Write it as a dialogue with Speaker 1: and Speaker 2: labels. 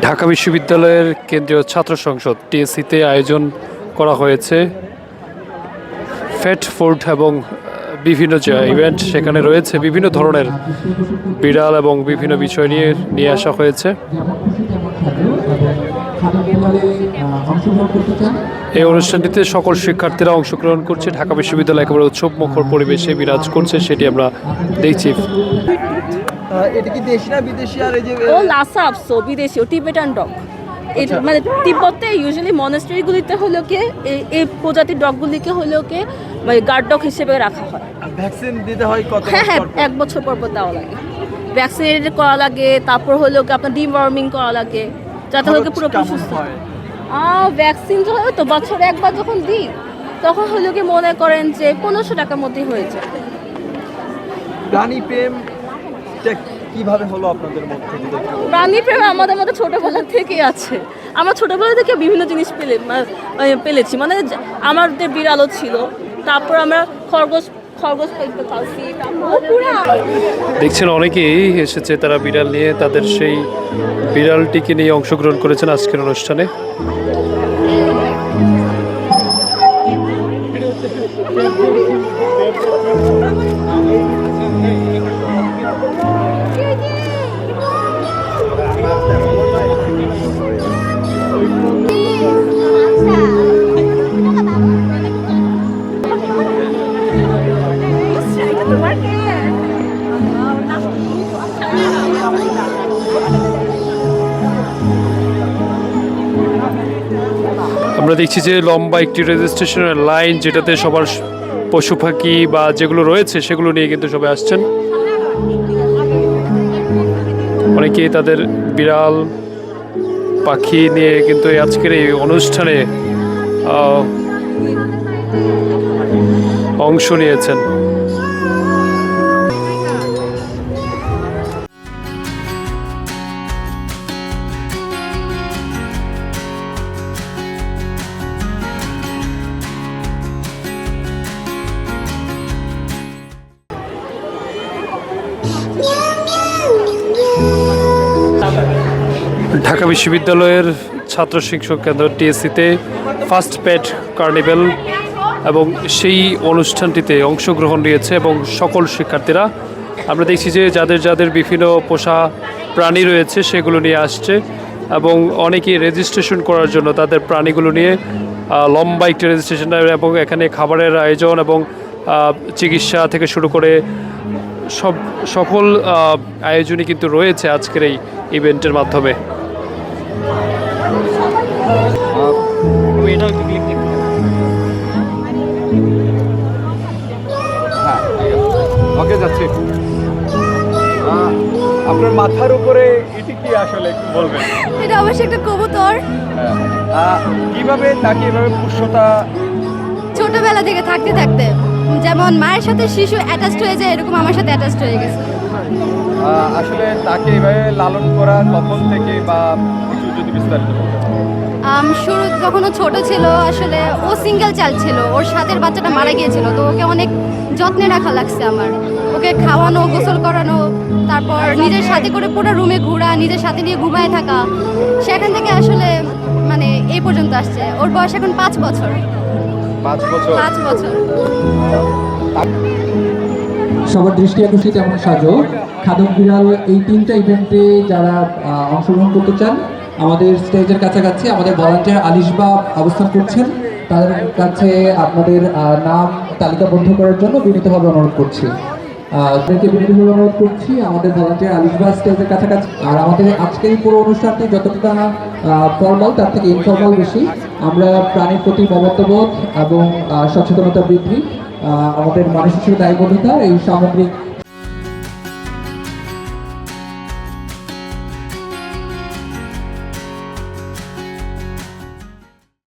Speaker 1: ঢাকা বিশ্ববিদ্যালয়ের কেন্দ্রীয় ছাত্র সংসদ টিএসসিতে আয়োজন করা হয়েছে ফ্যাট ফুড এবং বিভিন্ন যে ইভেন্ট সেখানে রয়েছে বিভিন্ন ধরনের বিড়াল এবং বিভিন্ন বিষয় নিয়ে আসা হয়েছে। এই অনুষ্ঠানটিতে সকল শিক্ষার্থীরা অংশগ্রহণ করছে। ঢাকা বিশ্ববিদ্যালয় একেবারে উৎসব মুখর পরিবেশে বিরাজ করছে, সেটি আমরা দেখছি।
Speaker 2: এটা কি দেশি না বিদেশি? আর এই যে
Speaker 3: ও লাসা আপসো বিদেশি, ও টিবেটান ডগ। এটা মানে তিব্বতে ইউজুয়ালি মনাস্ট্রিগুলিতে হলো কি এই প্রজাতির ডগগুলিকে হলো কি মানে গার্ড ডগ হিসেবে রাখা হয়।
Speaker 2: ভ্যাকসিন দিতে হয় কত?
Speaker 3: হ্যাঁ, 1 বছর পর দেওয়া লাগে, ভ্যাকসিনেটেড করা লাগে, তারপর হলো কি আপনার ডিওয়ার্মিং করা লাগে যাতে হলো পুরোপুরি সুস্থ হয়। ভ্যাকসিন তো হয় তো বছরে একবার যখন দিই তখন হলো কি মনে করেন যে 1500 টাকার মধ্যেই হয়ে যায়।
Speaker 2: প্রাণী প্রেম কিভাবে হলো আপনাদের মধ্যে?
Speaker 3: প্রাণী প্রেম আমাদের মধ্যে ছোটবেলা থেকেই আছে। আমরা ছোটবেলা থেকে বিভিন্ন জিনিস পেলেছি, মানে আমাদের বিড়ালও ছিল, তারপর আমরা খরগোশ পালছি।
Speaker 1: দেখছেন অনেকেই এসেছে, তারা বিড়াল নিয়ে, তাদের সেই বিড়ালটিকে নিয়ে অংশগ্রহণ করেছেন আজকের অনুষ্ঠানে। আমরা দেখছি যে লম্বা একটি রেজিস্ট্রেশনের লাইন, যেটাতে সবার পশু পাখি বা যেগুলো রয়েছে সেগুলো নিয়ে কিন্তু সবাই আসছেন। অনেকেই তাদের বিড়াল পাখি নিয়ে কিন্তু আজকের এই অনুষ্ঠানে অংশ নিয়েছেন। ঢাকা বিশ্ববিদ্যালয়ের ছাত্র শিক্ষক কেন্দ্র টিএসসিতে ফার্স্ট পেট কার্নিভেল এবং সেই অনুষ্ঠানটিতে অংশগ্রহণ নিয়েছে এবং সকল শিক্ষার্থীরা আমরা দেখছি যে যাদের বিভিন্ন পোষা প্রাণী রয়েছে সেগুলো নিয়ে আসছে এবং অনেকেই রেজিস্ট্রেশন করার জন্য তাদের প্রাণীগুলো নিয়ে লম্বা একটি রেজিস্ট্রেশন এবং এখানে খাবারের আয়োজন এবং চিকিৎসা থেকে শুরু করে সকল আয়োজনই কিন্তু রয়েছে আজকের এই ইভেন্টের মাধ্যমে।
Speaker 2: ওকে, যাচ্ছি। আপনার মাথার উপরে এটি কি আসলে একটু বলবেন?
Speaker 4: এটা অবশ্যই একটা কবুতর।
Speaker 2: কিভাবে তাকে এভাবে পুষ্যতা?
Speaker 4: ছোটবেলা থেকে থাকতে থাকতে যেমন মায়ের সাথে শিশু অ্যাটাচড হয়ে যায়, এরকম আমার সাথে অ্যাটাচড হয়ে গেছে।
Speaker 2: আসলে তাকে এভাবে লালন করা কখন থেকে, বা একটু যদি বিস্তারিত বলতেন।
Speaker 4: শুরু যখন ও ছোট ছিল, আসলে ও সিঙ্গেল চাইল্ড ছিল, ওর সাথের বাচ্চাটা মারা গিয়েছিল, তো ওকে অনেক যত্নে রাখা লাগছে আমার। ওকে খাওয়ানো, গোসল করানো, তারপর নিজের সাথে করে পুরো রুমে ঘোরা, নিজের সাথে নিয়ে ঘুমায় থাকা, সেখান থেকে আসলে মানে এই পর্যন্ত আসছে। ওর বয়স এখন 5 বছর।
Speaker 2: 5 বছর?
Speaker 4: 5 বছর।
Speaker 5: সবার দৃষ্টি আকর্ষিত এমন সাজো খাদক বিড়াল এই 3টা ইভেন্টে যারা অংশগ্রহণ করতে চান, আমাদের স্টেজের কাছাকাছি আমাদের ভলান্টিয়ার আলিশবা অবস্থান করছেন। তাদের কাছে আপনাদের নাম তালিকাবদ্ধ করার জন্য বিনীতভাবে অনুরোধ করছি। অনুরোধ করছি আমাদের ভলান্টিয়ার আলিশবা স্টেজের কাছাকাছি। আর আমাদের আজকের এই পুরো অনুষ্ঠানটি যতটা ফর্মাল তার থেকে ইনফর্মাল বেশি। আমরা প্রাণীর প্রতি মমত্ববোধ এবং সচেতনতা বৃদ্ধি, আমাদের মানুষ হিসেবে দায়বদ্ধতা, এই সামগ্রিক